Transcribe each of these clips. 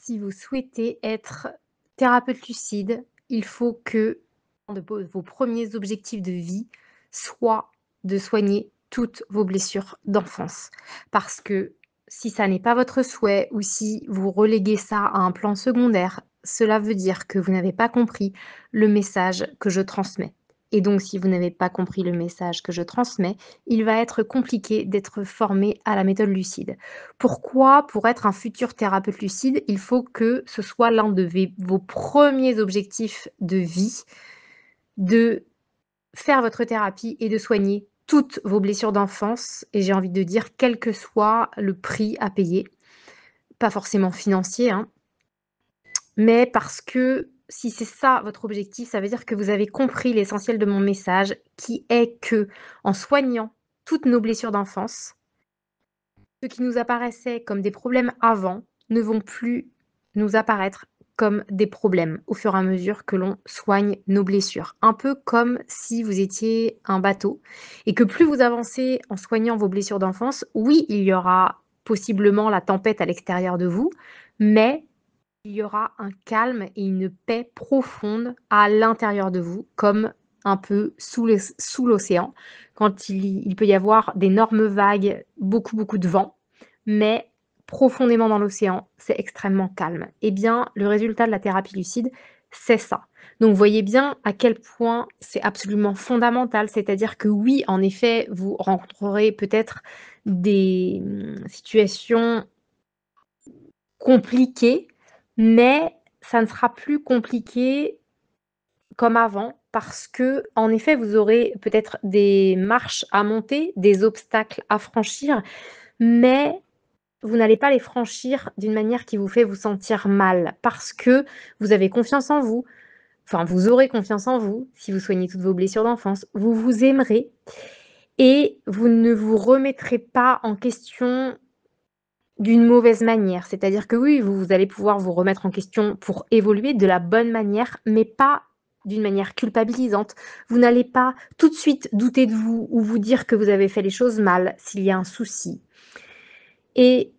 Si vous souhaitez être thérapeute lucide, il faut que un de vos premiers objectifs de vie soit de soigner toutes vos blessures d'enfance. Parce que si ça n'est pas votre souhait ou si vous reléguez ça à un plan secondaire, cela veut dire que vous n'avez pas compris le message que je transmets. Et donc, si vous n'avez pas compris le message que je transmets, il va être compliqué d'être formé à la méthode lucide. Pourquoi? Pour être un futur thérapeute lucide, il faut que ce soit l'un de vos premiers objectifs de vie, de faire votre thérapie et de soigner toutes vos blessures d'enfance et j'ai envie de dire quel que soit le prix à payer. Pas forcément financier, hein, mais parce que si c'est ça votre objectif, ça veut dire que vous avez compris l'essentiel de mon message qui est que en soignant toutes nos blessures d'enfance, ce qui nous apparaissait comme des problèmes avant ne vont plus nous apparaître comme des problèmes au fur et à mesure que l'on soigne nos blessures. Un peu comme si vous étiez un bateau et que plus vous avancez en soignant vos blessures d'enfance, oui, il y aura possiblement la tempête à l'extérieur de vous, mais il y aura un calme et une paix profonde à l'intérieur de vous, comme un peu sous l'océan, quand il peut y avoir d'énormes vagues, beaucoup de vent, mais profondément dans l'océan, c'est extrêmement calme. Eh bien, le résultat de la thérapie lucide, c'est ça. Donc, vous voyez bien à quel point c'est absolument fondamental. C'est-à-dire que oui, en effet, vous rencontrerez peut-être des situations compliquées, mais ça ne sera plus compliqué comme avant parce que, en effet, vous aurez peut-être des marches à monter, des obstacles à franchir, mais vous n'allez pas les franchir d'une manière qui vous fait vous sentir mal parce que vous avez confiance en vous. Enfin, vous aurez confiance en vous si vous soignez toutes vos blessures d'enfance. Vous vous aimerez et vous ne vous remettrez pas en question d'une mauvaise manière. C'est-à-dire que oui, vous allez pouvoir vous remettre en question pour évoluer de la bonne manière, mais pas d'une manière culpabilisante. Vous n'allez pas tout de suite douter de vous ou vous dire que vous avez fait les choses mal s'il y a un souci. Et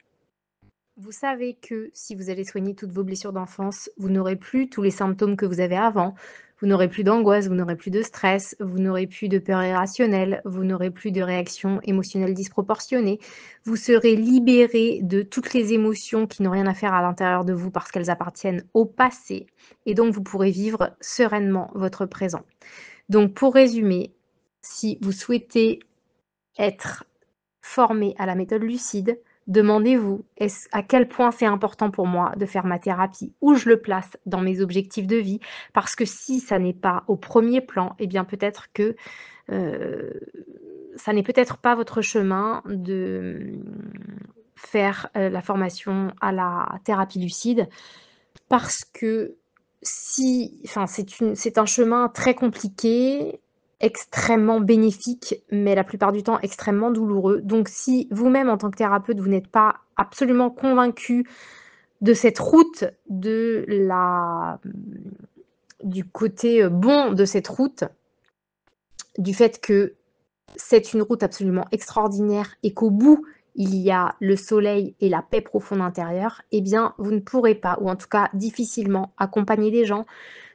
vous savez que si vous allez soigner toutes vos blessures d'enfance, vous n'aurez plus tous les symptômes que vous avez avant. Vous n'aurez plus d'angoisse, vous n'aurez plus de stress, vous n'aurez plus de peur irrationnelle, vous n'aurez plus de réactions émotionnelles disproportionnées. Vous serez libéré de toutes les émotions qui n'ont rien à faire à l'intérieur de vous parce qu'elles appartiennent au passé. Et donc, vous pourrez vivre sereinement votre présent. Donc, pour résumer, si vous souhaitez être formé à la méthode lucide, demandez-vous à quel point c'est important pour moi de faire ma thérapie, où je le place dans mes objectifs de vie, parce que si ça n'est pas au premier plan, eh bien peut-être que ça n'est peut-être pas votre chemin de faire la formation à la thérapie lucide, parce que si, enfin, c'est un chemin très compliqué, extrêmement bénéfique, mais la plupart du temps extrêmement douloureux. Donc si vous-même en tant que thérapeute, vous n'êtes pas absolument convaincu de cette route, du côté, bon de cette route, du fait que c'est une route absolument extraordinaire et qu'au bout, il y a le soleil et la paix profonde intérieure, eh bien, vous ne pourrez pas, ou en tout cas difficilement, accompagner des gens,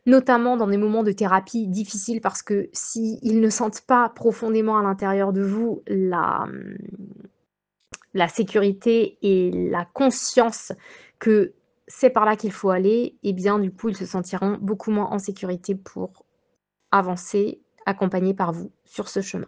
notamment dans des moments de thérapie difficiles, parce que s'ils ne sentent pas profondément à l'intérieur de vous la sécurité et la conscience que c'est par là qu'il faut aller, eh bien, du coup, ils se sentiront beaucoup moins en sécurité pour avancer, accompagnés par vous sur ce chemin.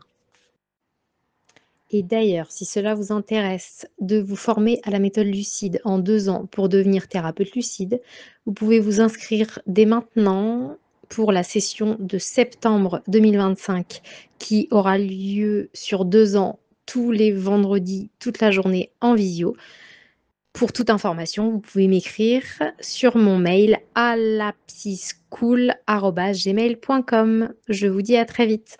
Et d'ailleurs, si cela vous intéresse de vous former à la méthode lucide en 2 ans pour devenir thérapeute lucide, vous pouvez vous inscrire dès maintenant pour la session de septembre 2025 qui aura lieu sur 2 ans, tous les vendredis, toute la journée en visio. Pour toute information, vous pouvez m'écrire sur mon mail alapsyschool@gmail.com. Je vous dis à très vite.